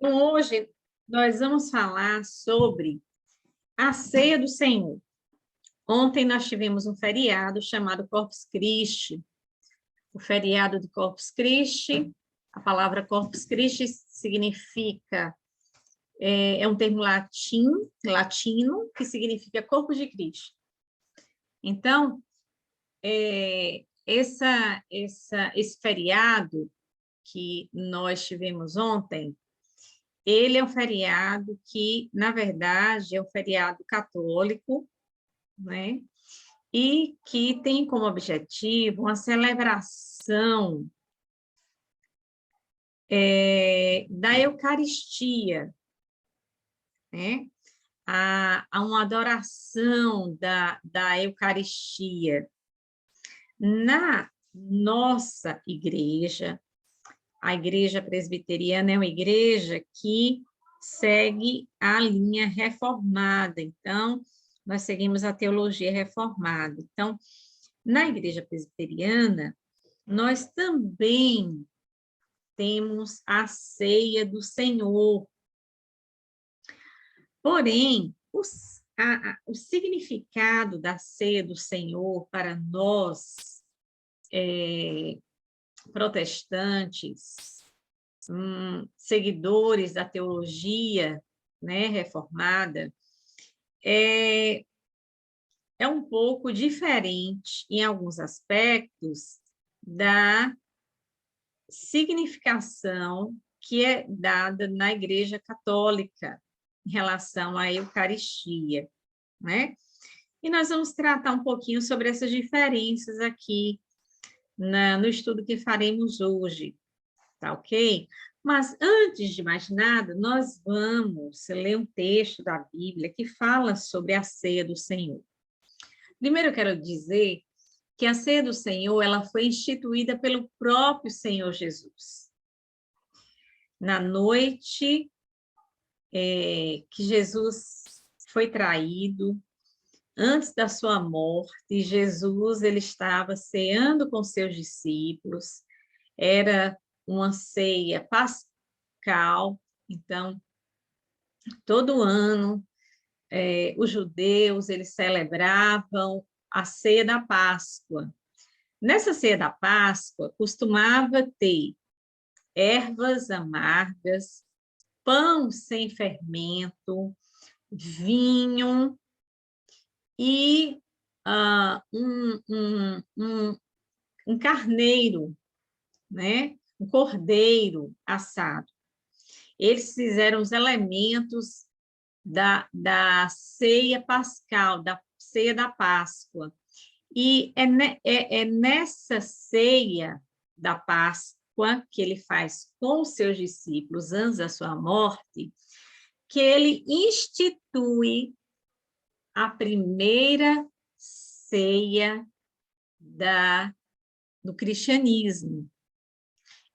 Então, hoje nós vamos falar sobre a ceia do Senhor. Ontem nós tivemos um feriado chamado Corpus Christi. O feriado de Corpus Christi, a palavra Corpus Christi significa, é um termo latino, que significa corpo de Cristo. Então, esse feriado que nós tivemos ontem, ele é um feriado que, na verdade, é um feriado católico, né? E que tem como objetivo uma celebração da Eucaristia, né? A uma adoração da Eucaristia. Na nossa igreja, a Igreja Presbiteriana é uma igreja que segue a linha reformada. Então, nós seguimos a teologia reformada. Então, na Igreja Presbiteriana, nós também temos a ceia do Senhor. Porém, o significado da ceia do Senhor para nós, protestantes, seguidores da teologia, né, reformada, é um pouco diferente, em alguns aspectos, da significação que é dada na Igreja Católica em relação à Eucaristia, né? E nós vamos tratar um pouquinho sobre essas diferenças aqui no estudo que faremos hoje, tá ok? Mas, antes de mais nada, nós vamos ler um texto da Bíblia que fala sobre a ceia do Senhor. Primeiro, eu quero dizer que a ceia do Senhor ela foi instituída pelo próprio Senhor Jesus. Na noite que Jesus foi traído, antes da sua morte, Jesus ele estava ceando com seus discípulos, era uma ceia pascal, então, todo ano, os judeus eles celebravam a ceia da Páscoa. Nessa ceia da Páscoa, costumava ter ervas amargas, pão sem fermento, vinho e um carneiro, né? Um cordeiro assado. Eles fizeram os elementos da ceia pascal, da ceia da Páscoa. E é nessa ceia da Páscoa que ele faz com os seus discípulos, antes da sua morte, que ele institui a primeira ceia do cristianismo.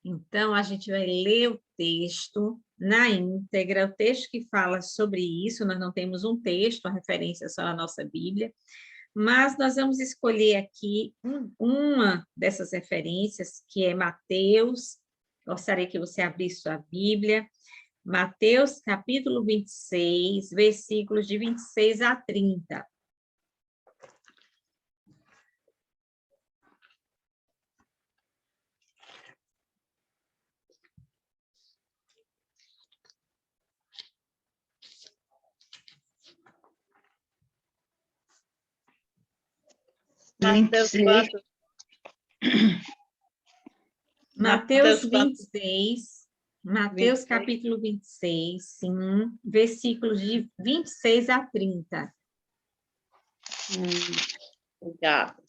Então, a gente vai ler o texto na íntegra, o texto que fala sobre isso. Nós não temos um texto, a referência só na nossa Bíblia, mas nós vamos escolher aqui uma dessas referências, que é Mateus. Gostaria que você abrisse sua Bíblia. Mateus, capítulo 26, versículos de 26 a 30. Mateus 26, Mateus capítulo 26, sim, versículos de 26 a 30. Obrigada.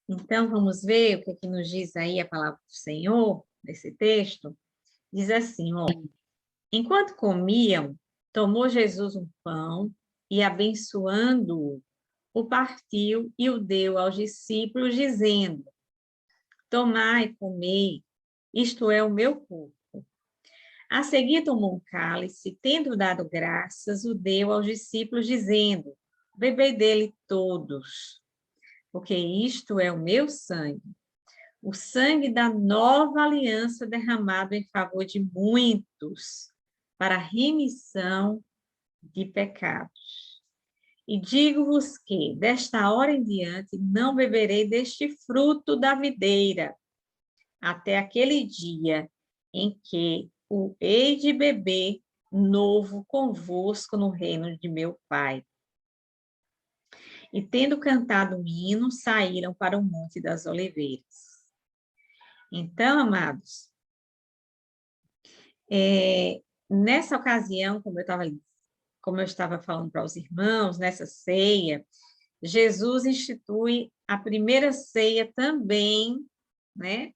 Então, vamos ver o que nos diz aí a palavra do Senhor, nesse texto. Diz assim, ó: enquanto comiam, tomou Jesus um pão e, abençoando-o, o partiu e o deu aos discípulos, dizendo: tomai e comei, isto é o meu corpo. A seguir tomou um cálice, tendo dado graças, o deu aos discípulos, dizendo: bebei dele todos, porque isto é o meu sangue, o sangue da nova aliança derramado em favor de muitos, para a remissão de pecados. E digo-vos que, desta hora em diante, não beberei deste fruto da videira, até aquele dia em que o hei de beber novo convosco no reino de meu Pai. E, tendo cantado um hino, saíram para o Monte das Oliveiras. Então, amados, nessa ocasião, como eu estava falando para os irmãos, nessa ceia, Jesus institui a primeira ceia também, né,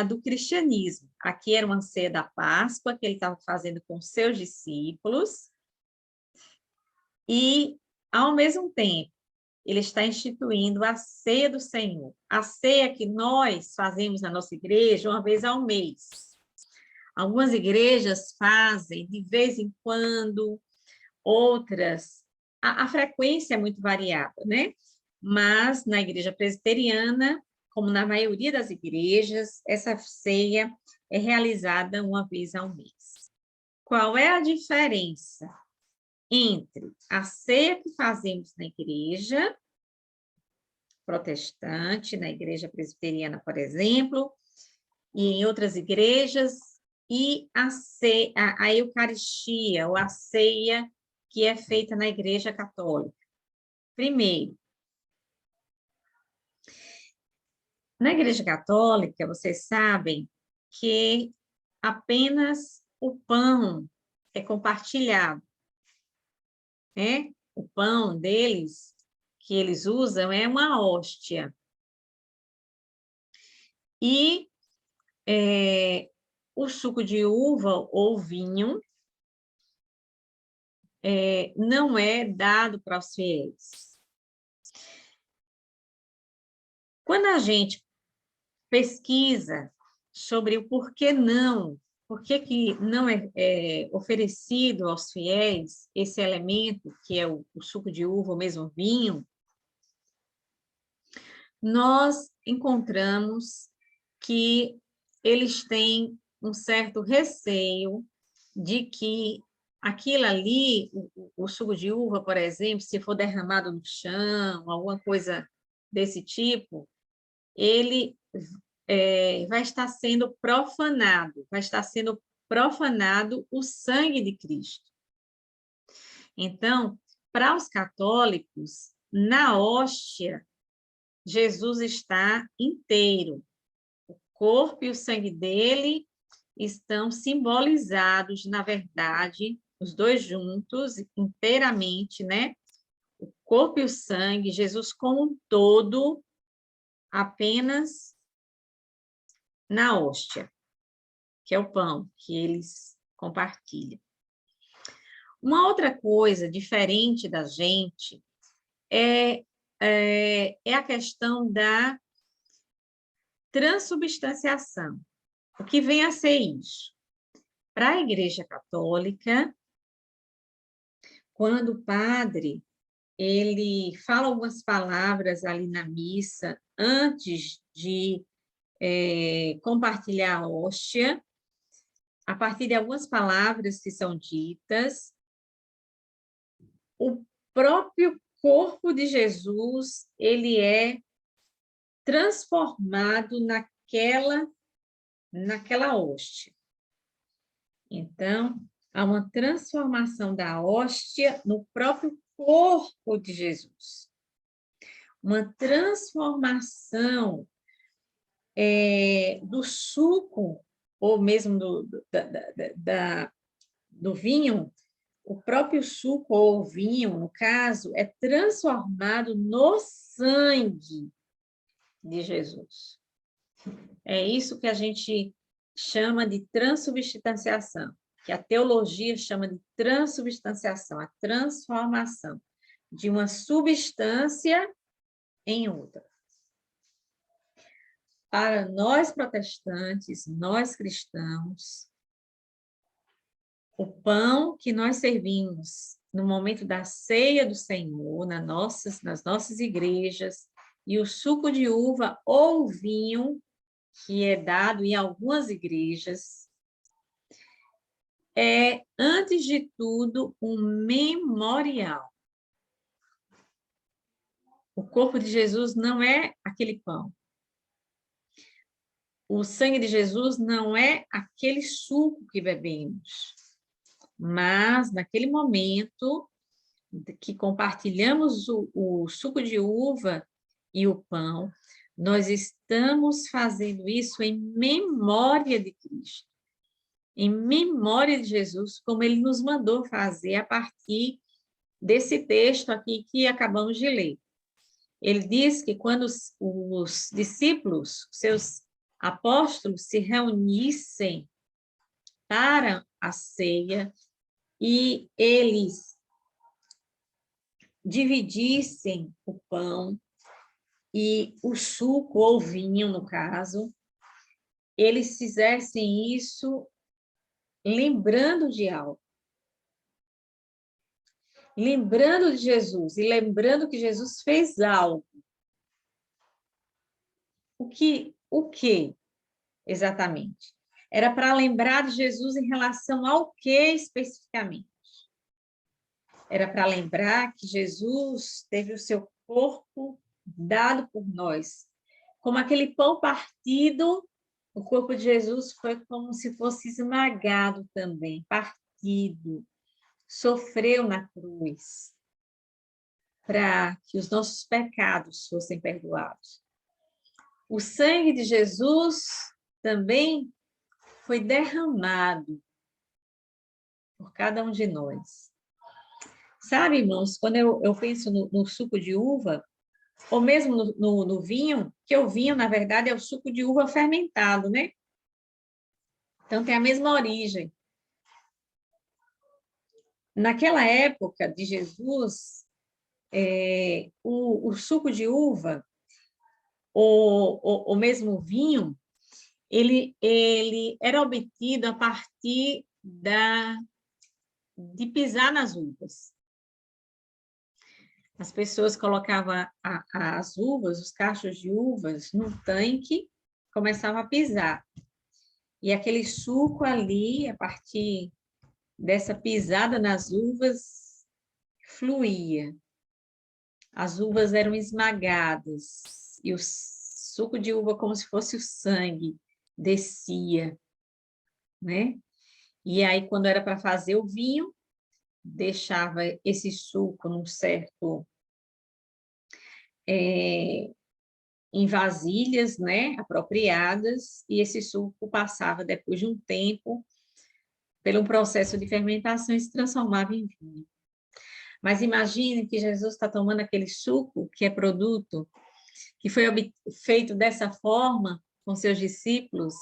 do cristianismo. Aqui era uma ceia da Páscoa, que ele estava fazendo com seus discípulos, e, ao mesmo tempo, ele está instituindo a ceia do Senhor, a ceia que nós fazemos na nossa igreja uma vez ao mês. Algumas igrejas fazem de vez em quando, outras, a frequência é muito variada, né? Mas na igreja presbiteriana, como na maioria das igrejas, essa ceia é realizada uma vez ao mês. Qual é a diferença entre a ceia que fazemos na igreja protestante, na igreja presbiteriana, por exemplo, e em outras igrejas, e a Eucaristia, ou a ceia que é feita na igreja católica? Primeiro, na igreja católica, vocês sabem que apenas o pão é compartilhado, né? O pão deles, que eles usam, é uma hóstia. E o suco de uva ou vinho não é dado para os fiéis. Quando a gente pesquisa sobre o porquê não, por que não é oferecido aos fiéis esse elemento, que é o suco de uva ou mesmo vinho, nós encontramos que eles têm um certo receio de que aquilo ali, o suco de uva, por exemplo, se for derramado no chão, alguma coisa desse tipo, ele vai estar sendo profanado, vai estar sendo profanado o sangue de Cristo. Então, para os católicos, na hóstia, Jesus está inteiro. O corpo e o sangue dele estão simbolizados, na verdade, os dois juntos, inteiramente, né? O corpo e o sangue, Jesus como um todo, apenas na hóstia, que é o pão que eles compartilham. Uma outra coisa diferente da gente é a questão da transubstanciação. O que vem a ser isso? Para a Igreja Católica, quando o padre ele fala algumas palavras ali na missa antes de compartilhar a hóstia, a partir de algumas palavras que são ditas, o próprio corpo de Jesus ele é transformado naquela hóstia. Então, há uma transformação da hóstia no próprio corpo de Jesus. Uma transformação do suco, ou mesmo do vinho, o próprio suco ou vinho, no caso, é transformado no sangue de Jesus. É isso que a gente chama de transubstanciação, que a teologia chama de transubstanciação, a transformação de uma substância em outra. Para nós protestantes, nós cristãos, o pão que nós servimos no momento da ceia do Senhor, nas nossas igrejas, e o suco de uva ou vinho, que é dado em algumas igrejas, é, antes de tudo, um memorial. O corpo de Jesus não é aquele pão. O sangue de Jesus não é aquele suco que bebemos. Mas, naquele momento que compartilhamos o suco de uva e o pão, nós estamos fazendo isso em memória de Cristo, em memória de Jesus, como ele nos mandou fazer a partir desse texto aqui que acabamos de ler. Ele diz que quando os discípulos, seus apóstolos, se reunissem para a ceia e eles dividissem o pão e o suco, ou vinho, no caso, eles fizessem isso lembrando de algo. Lembrando de Jesus e lembrando que Jesus fez algo. O que exatamente? Era para lembrar de Jesus em relação ao que especificamente? Era para lembrar que Jesus teve o seu corpo dado por nós. Como aquele pão partido, o corpo de Jesus foi como se fosse esmagado também, partido. Sofreu na cruz para que os nossos pecados fossem perdoados. O sangue de Jesus também foi derramado por cada um de nós. Sabe, irmãos, quando eu penso no suco de uva, ou mesmo no vinho, que o vinho, na verdade, é o suco de uva fermentado, né? Então, tem a mesma origem. Naquela época de Jesus, o suco de uva, ou mesmo o vinho, ele era obtido a partir de pisar nas uvas. As pessoas colocavam as uvas, os cachos de uvas, num tanque, começavam a pisar. E aquele suco ali, a partir dessa pisada nas uvas, fluía. As uvas eram esmagadas e o suco de uva, como se fosse o sangue, descia, né? E aí, quando era para fazer o vinho, deixava esse suco num certo... em vasilhas, né, apropriadas, e esse suco passava, depois de um tempo, pelo processo de fermentação e se transformava em vinho. Mas imagine que Jesus está tomando aquele suco, que é produto, que foi feito dessa forma com seus discípulos,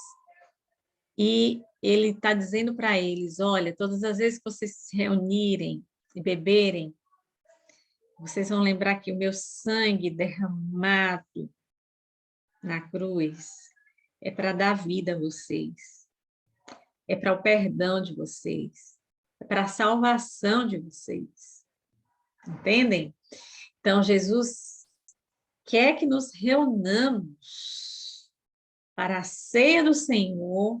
e ele está dizendo para eles, olha, todas as vezes que vocês se reunirem e beberem, vocês vão lembrar que o meu sangue derramado na cruz é para dar vida a vocês, é para o perdão de vocês, é para a salvação de vocês. Entendem? Então, Jesus quer que nos reunamos para a ceia do Senhor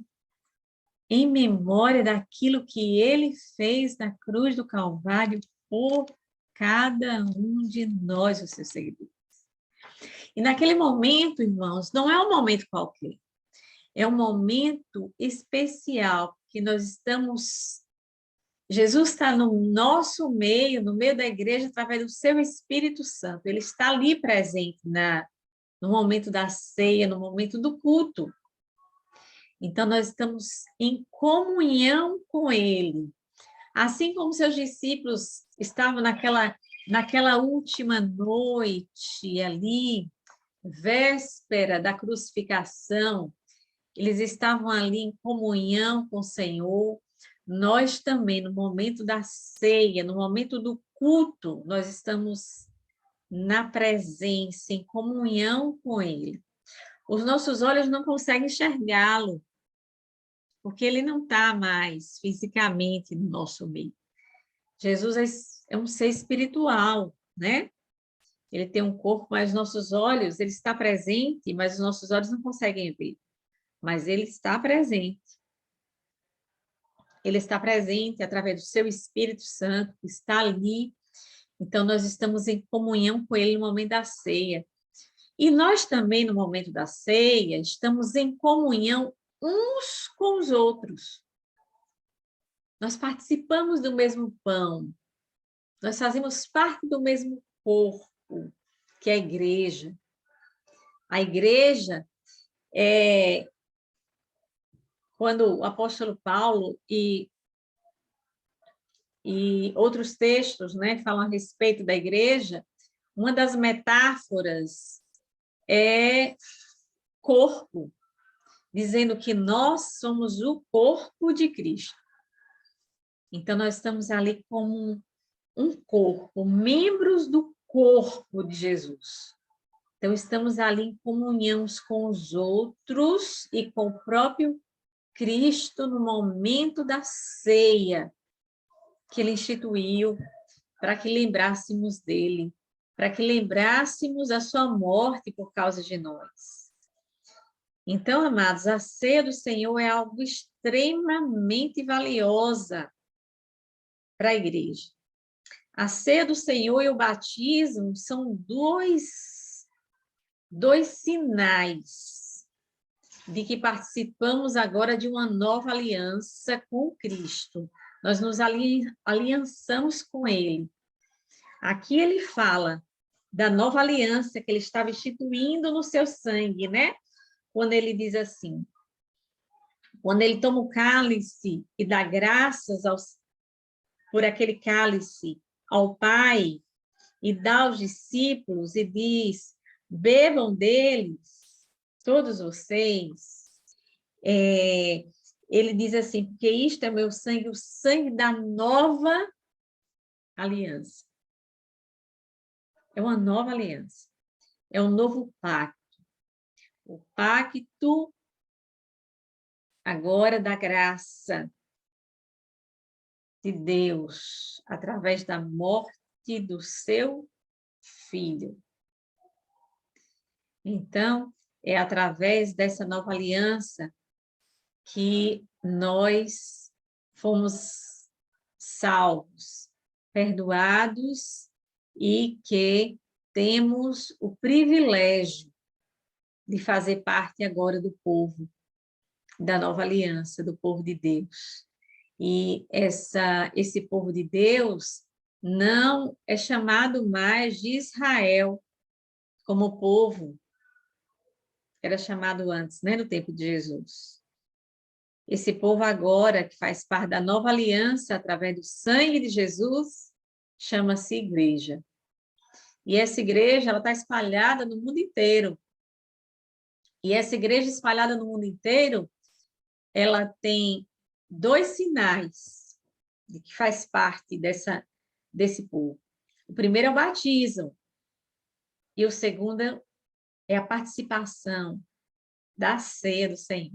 em memória daquilo que Ele fez na cruz do Calvário por cada um de nós, os seus seguidores. E naquele momento, irmãos, não é um momento qualquer, é um momento especial, porque nós estamos... Jesus está no nosso meio, no meio da igreja, através do seu Espírito Santo. Ele está ali presente no momento da ceia, no momento do culto. Então, nós estamos em comunhão com Ele. Assim como seus discípulos estavam naquela última noite ali, véspera da crucificação, eles estavam ali em comunhão com o Senhor. Nós também, no momento da ceia, no momento do culto, nós estamos na presença, em comunhão com Ele. Os nossos olhos não conseguem enxergá-lo, porque Ele não está mais fisicamente no nosso meio. Jesus é um ser espiritual, né? Ele tem um corpo, mas nossos olhos, ele está presente, mas os nossos olhos não conseguem ver. Mas ele está presente. Ele está presente através do seu Espírito Santo, que está ali. Então, nós estamos em comunhão com ele no momento da ceia. E nós também, no momento da ceia, estamos em comunhão uns com os outros. Nós participamos do mesmo pão. Nós fazemos parte do mesmo corpo, que é a igreja. A igreja é quando o apóstolo Paulo e outros textos, né, falam a respeito da igreja, uma das metáforas é corpo, dizendo que nós somos o corpo de Cristo. Então, nós estamos ali como um corpo, membros do corpo de Jesus. Então, estamos ali em comunhão uns com os outros e com o próprio Cristo no momento da ceia que ele instituiu para que lembrássemos dele, para que lembrássemos a sua morte por causa de nós. Então, amados, a ceia do Senhor é algo extremamente valiosa para a igreja. A ceia do Senhor e o batismo são dois sinais de que participamos agora de uma nova aliança com Cristo. Nós nos aliançamos com ele. Aqui ele fala da nova aliança que ele estava instituindo no seu sangue, né? Quando ele diz assim, quando ele toma o cálice e dá graças por aquele cálice ao Pai e dá aos discípulos e diz, bebam deles, todos vocês. Ele diz assim, porque isto é meu sangue, o sangue da nova aliança. É uma nova aliança. É um novo pacto. O pacto agora da graça de Deus, através da morte do seu filho. Então, é através dessa nova aliança que nós fomos salvos, perdoados e que temos o privilégio de fazer parte agora do povo da nova aliança, do povo de Deus. E esse povo de Deus não é chamado mais de Israel, como o povo era chamado antes, né, no tempo de Jesus. Esse povo agora, que faz parte da nova aliança, através do sangue de Jesus, chama-se igreja. E essa igreja, ela está espalhada no mundo inteiro. E essa igreja espalhada no mundo inteiro, ela tem dois sinais de que faz parte desse povo. O primeiro é o batismo. E o segundo é a participação da ceia do Senhor.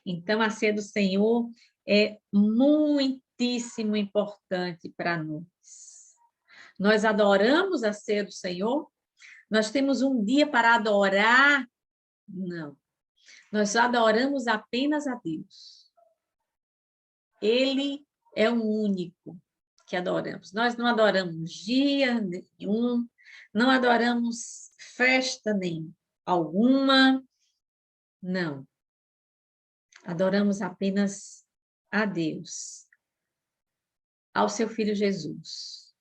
Então, a ceia do Senhor é muitíssimo importante para nós. Nós adoramos a ceia do Senhor? Nós temos um dia para adorar? Não. Nós adoramos apenas a Deus. Ele é o único que adoramos. Nós não adoramos dia nenhum, não adoramos festa nem alguma, não. Adoramos apenas a Deus, ao seu Filho Jesus.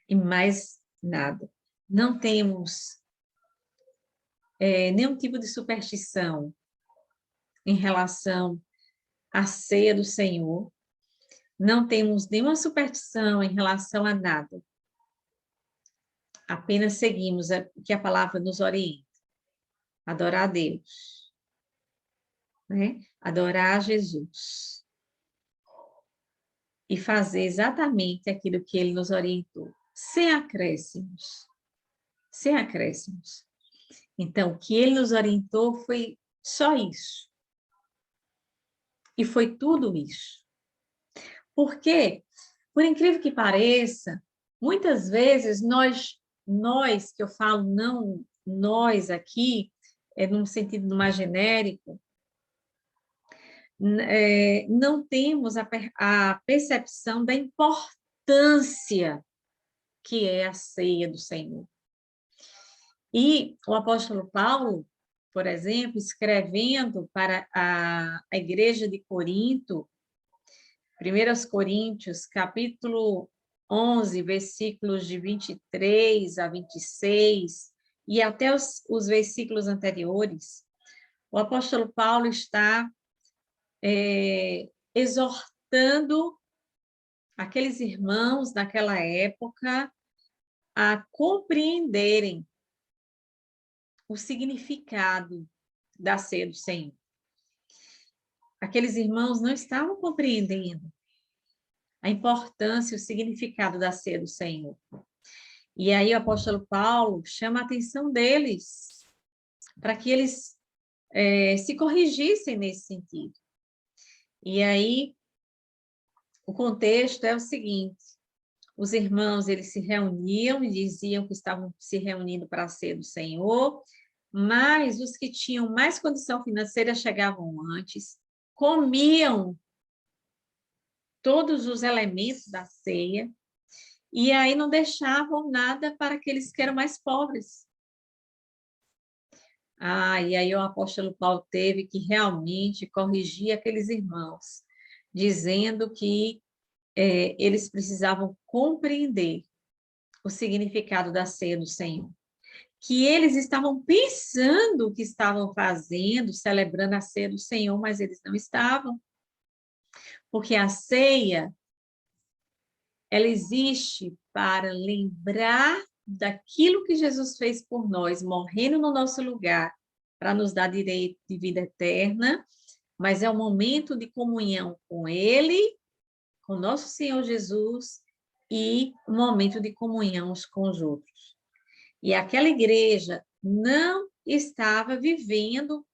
E mais nada. Não temos nenhum tipo de superstição em relação à ceia do Senhor. Não temos nenhuma superstição em relação a nada. Apenas seguimos o que a palavra nos orienta. Adorar a Deus. Né? Adorar a Jesus. E fazer exatamente aquilo que ele nos orientou. Sem acréscimos. Sem acréscimos. Então, o que ele nos orientou foi só isso. E foi tudo isso. Por quê? Por incrível que pareça, Muitas vezes, nós, que eu falo não nós aqui, num sentido mais genérico, não temos a percepção da importância que é a ceia do Senhor. E o apóstolo Paulo, por exemplo, escrevendo para a igreja de Corinto, 1 Coríntios, capítulo 11, versículos de 23 a 26, e até os versículos anteriores, o apóstolo Paulo está exortando aqueles irmãos daquela época a compreenderem o significado da ceia do Senhor. Aqueles irmãos não estavam compreendendo a importância e o significado da ceia do Senhor. E aí o apóstolo Paulo chama a atenção deles para que eles se corrigissem nesse sentido. E aí o contexto é o seguinte: os irmãos, eles se reuniam e diziam que estavam se reunindo para a ceia do Senhor, mas os que tinham mais condição financeira chegavam antes, comiam todos os elementos da ceia, e aí não deixavam nada para aqueles que eram mais pobres. E aí o apóstolo Paulo teve que realmente corrigir aqueles irmãos, dizendo que eles precisavam compreender o significado da ceia do Senhor. Que eles estavam pensando que estavam fazendo, celebrando a ceia do Senhor, mas eles não estavam. Porque a ceia, ela existe para lembrar daquilo que Jesus fez por nós, morrendo no nosso lugar, para nos dar direito de vida eterna, mas é um momento de comunhão com Ele, com nosso Senhor Jesus, e um momento de comunhão uns com os outros. E aquela igreja não estava vivendo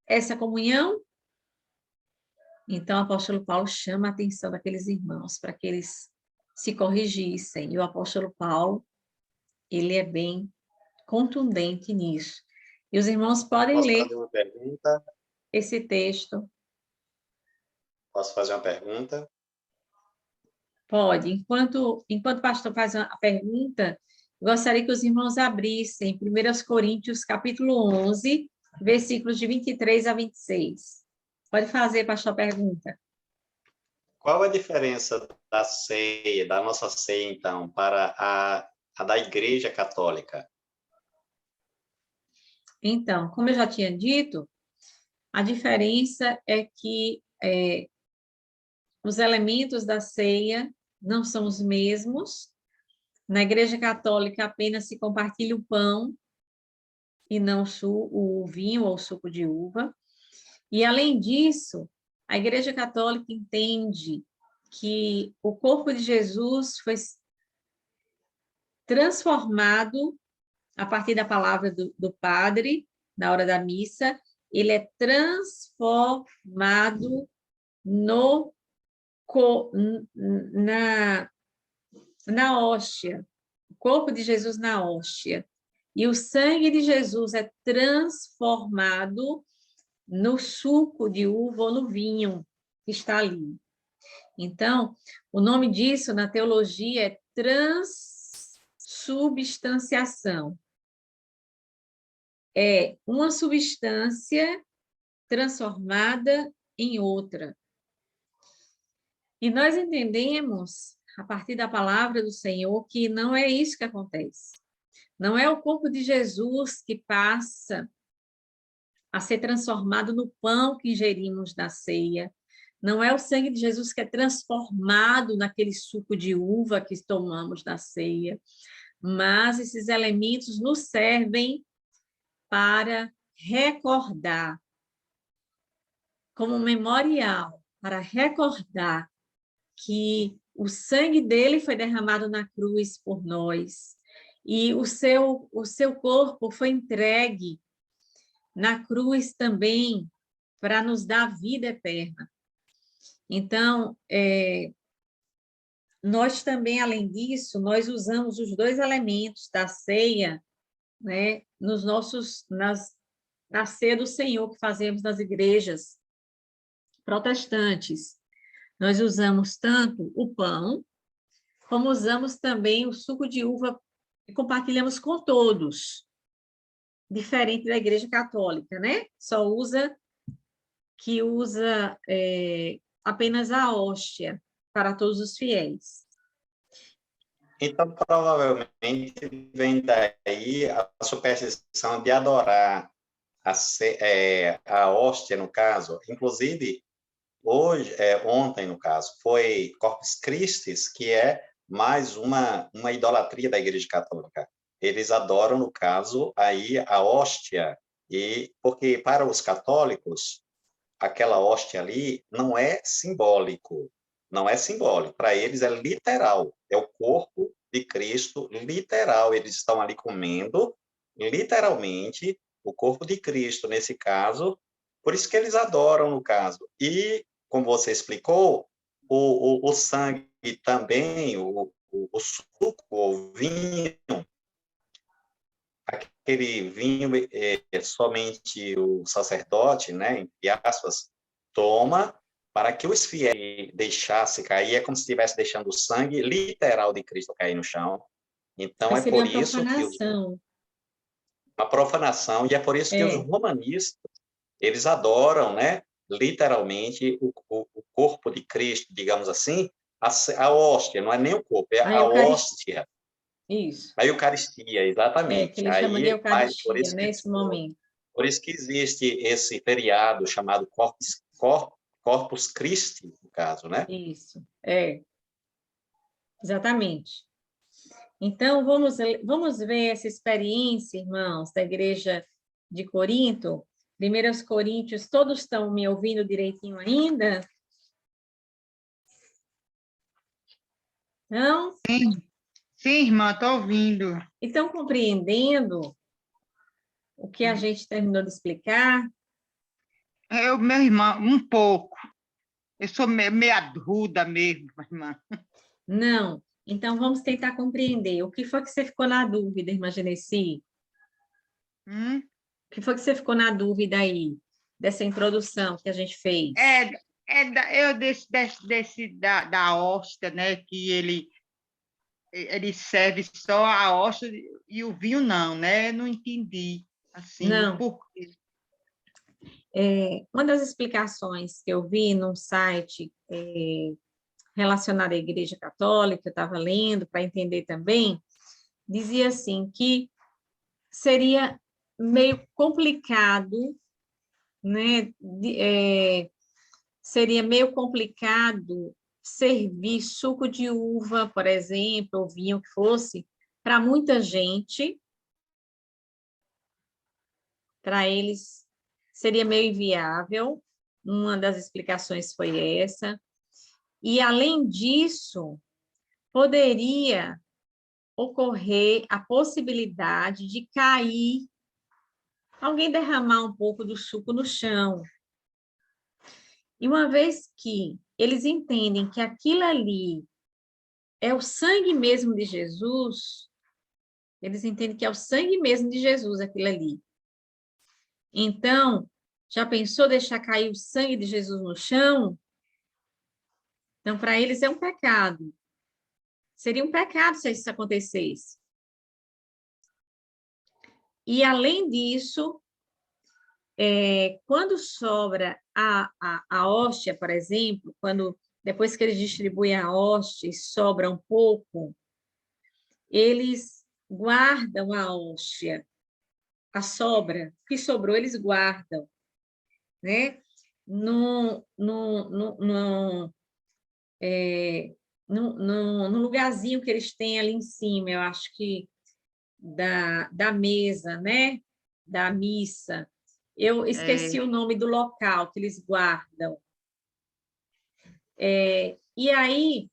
essa comunhão. Então, o apóstolo Paulo chama a atenção daqueles irmãos para que eles se corrigissem. E o apóstolo Paulo, ele é bem contundente nisso. E os irmãos podem Posso ler fazer uma pergunta? esse texto. Posso fazer uma pergunta? Pode. Enquanto o pastor faz a pergunta, gostaria que os irmãos abrissem 1 Coríntios, capítulo 11, versículos de 23 a 26. Pode fazer, pastor, a pergunta. Qual a diferença da ceia, da nossa ceia, então, para a da Igreja Católica? Então, como eu já tinha dito, a diferença é que os elementos da ceia não são os mesmos. Na Igreja Católica apenas se compartilha o pão e não o vinho ou o suco de uva. E, além disso, a Igreja Católica entende que o corpo de Jesus foi transformado a partir da palavra do padre, na hora da missa, ele é transformado na hóstia, o corpo de Jesus na hóstia. E o sangue de Jesus é transformado no suco de uva ou no vinho que está ali. Então, o nome disso na teologia é transubstanciação. É uma substância transformada em outra. E nós entendemos, a partir da palavra do Senhor, que não é isso que acontece. Não é o corpo de Jesus que passa a ser transformado no pão que ingerimos na ceia. Não é o sangue de Jesus que é transformado naquele suco de uva que tomamos na ceia. Mas esses elementos nos servem para recordar, como memorial, para recordar que o sangue dele foi derramado na cruz por nós e o seu corpo foi entregue na cruz também para nos dar vida eterna. Então, nós também, além disso, nós usamos os dois elementos da ceia, né, na ceia do Senhor que fazemos nas igrejas protestantes. Nós usamos tanto o pão, como usamos também o suco de uva e compartilhamos com todos, diferente da Igreja Católica, né? Usa apenas a hóstia para todos os fiéis. Então, provavelmente, vem daí a superstição de adorar a hóstia, no caso. Inclusive, ontem, no caso, foi Corpus Christi, que é mais uma idolatria da Igreja Católica. Eles adoram, no caso, aí a hóstia, porque para os católicos, aquela hóstia ali não é simbólico, não é simbólico. Para eles é literal, é o corpo de Cristo, literal. Eles estão ali comendo, literalmente, o corpo de Cristo, nesse caso. Por isso que eles adoram, no caso. E, como você explicou, o sangue também, o suco, o vinho, aquele vinho somente o sacerdote, né, entre aspas, toma para que os fiéis deixassem cair, é como se estivesse deixando o sangue literal de Cristo cair no chão. Então, Mas é seria por uma isso que profanação. uma profanação, e é por isso que os É, romanistas, eles adoram, né, literalmente, o corpo de Cristo, digamos assim, a hóstia, não é nem o corpo, é a a Eucaristia, hóstia, isso. a Eucaristia, Que exatamente. eles chamam de Aí, por Eucaristia, isso que nesse momento. Por isso que existe esse feriado chamado Corpus Christi, no caso, né? Isso, exatamente. Então, vamos ver essa experiência, irmãos, da igreja de Corinto. 1 Coríntios, todos estão me ouvindo direitinho ainda? Não? Sim, irmã, estou ouvindo. Estão compreendendo o que a gente terminou de explicar? Meu irmão, um pouco. Eu sou meio adulta mesmo, irmã. Não. Então, vamos tentar compreender. O que foi que você ficou na dúvida, irmã Genesi? Hum? O que foi que você ficou na dúvida aí, dessa introdução que a gente fez? Da hóstia, né? Que ele serve só a hóstia e o vinho não, né? Não entendi, assim, Não. por quê. Uma das explicações que eu vi num site relacionado à Igreja Católica, eu estava lendo para entender também, dizia assim que seria meio complicado, né? Seria meio complicado servir suco de uva, por exemplo, ou vinho que fosse, para muita gente. Para eles seria meio inviável. Uma das explicações foi essa. E, além disso, poderia ocorrer a possibilidade de cair, alguém derramar um pouco do suco no chão. E uma vez que eles entendem que aquilo ali é o sangue mesmo de Jesus, eles entendem que é o sangue mesmo de Jesus aquilo ali. Então, já pensou deixar cair o sangue de Jesus no chão? Então, para eles é um pecado. Seria um pecado se isso acontecesse. E, além disso, quando sobra a hóstia, por exemplo, depois que eles distribuem a hóstia e sobra um pouco, eles guardam a hóstia, a sobra, o que sobrou eles guardam, né? No lugarzinho que eles têm ali em cima, eu acho que da mesa, né? Da missa. Eu esqueci o nome do local que eles guardam. E aí,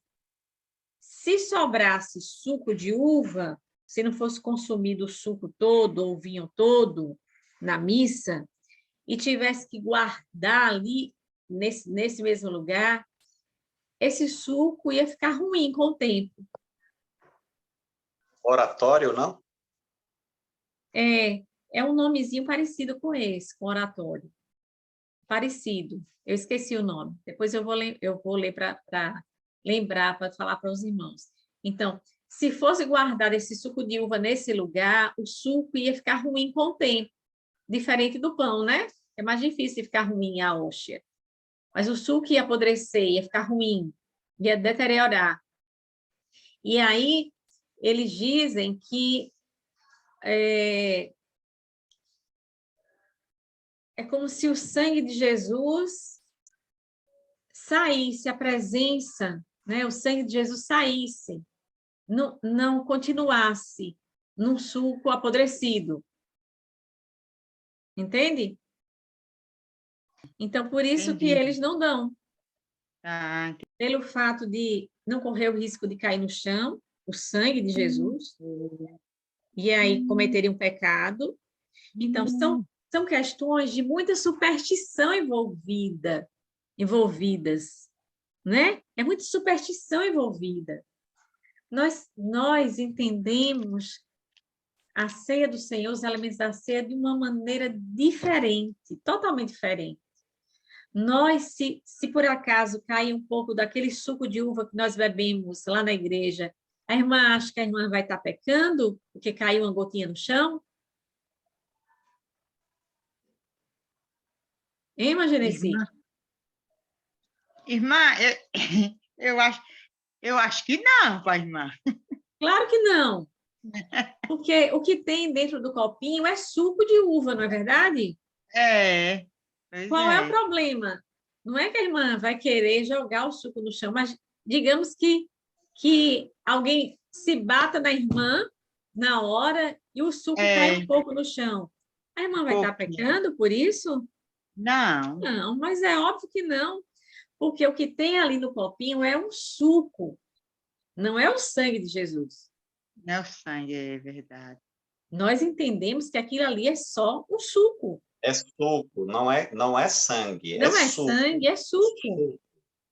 se sobrasse suco de uva, se não fosse consumido o suco todo ou o vinho todo na missa, e tivesse que guardar ali, nesse mesmo lugar, esse suco ia ficar ruim com o tempo. Oratório, não? É um nomezinho parecido com esse, com oratório. Parecido. Eu esqueci o nome. Depois eu vou ler para lembrar, para falar para os irmãos. Então, se fosse guardado esse suco de uva nesse lugar, o suco ia ficar ruim com o tempo. Diferente do pão, né? É mais difícil de ficar ruim a hóstia. Mas o suco ia apodrecer, ia ficar ruim, ia deteriorar. E aí, eles dizem que é como se o sangue de Jesus saísse, a presença, né? O sangue de Jesus saísse, não continuasse num suco apodrecido. Entende? Então, por isso que Entendi. eles não dão. Ah, Pelo fato de não correr o risco de cair no chão, o sangue de Jesus, e aí cometerem um pecado. Então, são questões de muita superstição envolvidas, né? É muita superstição envolvida. Nós entendemos a ceia do Senhor, os elementos da ceia, de uma maneira diferente, totalmente diferente. Nós, se por acaso cair um pouco daquele suco de uva que nós bebemos lá na igreja, a irmã acha que a irmã vai estar pecando porque caiu uma gotinha no chão? Hein, irmã Genesi? irmã, eu acho que não, pai, irmã. Claro que não. Porque o que tem dentro do copinho é suco de uva, não é verdade? Pois Qual é o é. problema? Não é que a irmã vai querer jogar o suco no chão, mas digamos que alguém se bata na irmã na hora e o suco cai um pouco no chão. A irmã vai estar Pouquinho. pecando por isso? Não, Não, mas é óbvio que não, porque o que tem ali no copinho é um suco, não é o sangue de Jesus. não é o sangue, é verdade. Nós entendemos que aquilo ali é só um suco. É suco, não é sangue, é Não é suco. sangue, é suco,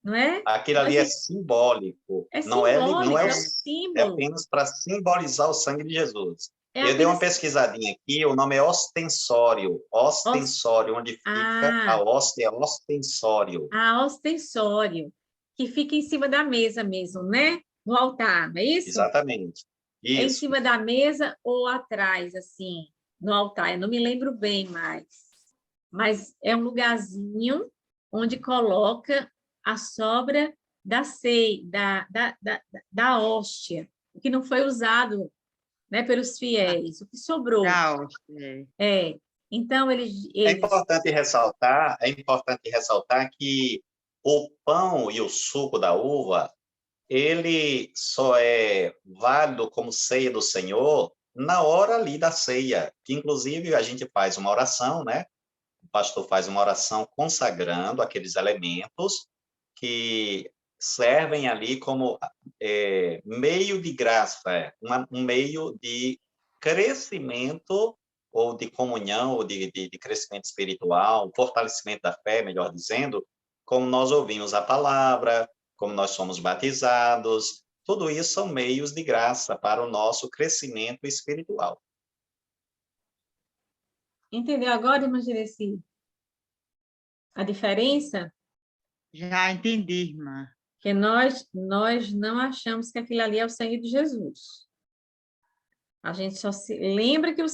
não é? Aquilo ali é simbólico, É não simbólico, é, é um é símbolo. apenas para simbolizar o sangue de Jesus. É Eu dei uma apenas... pesquisadinha aqui, o nome é ostensório, onde fica a Ah, hóstia, é ostensório. a ostensório, que fica em cima da mesa mesmo, né? No altar, não é isso? Exatamente. É em Isso. cima da mesa ou atrás, assim, no altar. Eu não me lembro bem mais. Mas é um lugarzinho onde coloca a sobra da ceia, da hóstia, o que não foi usado, né, pelos fiéis, o que sobrou. Tchau. Então, É importante ressaltar que o pão e o suco da uva, ele só é válido como ceia do Senhor na hora ali da ceia, que inclusive a gente faz uma oração, né? O pastor faz uma oração consagrando aqueles elementos que servem ali como meio de graça, um meio de crescimento ou de comunhão, ou de crescimento espiritual, fortalecimento da fé, melhor dizendo, como nós ouvimos a palavra, como nós somos batizados, tudo isso são meios de graça para o nosso crescimento espiritual. entendeu agora, irmã Genesi, a diferença? Já entendi, irmã. Que nós não achamos que aquilo ali é o sangue de Jesus. A gente só se lembra que o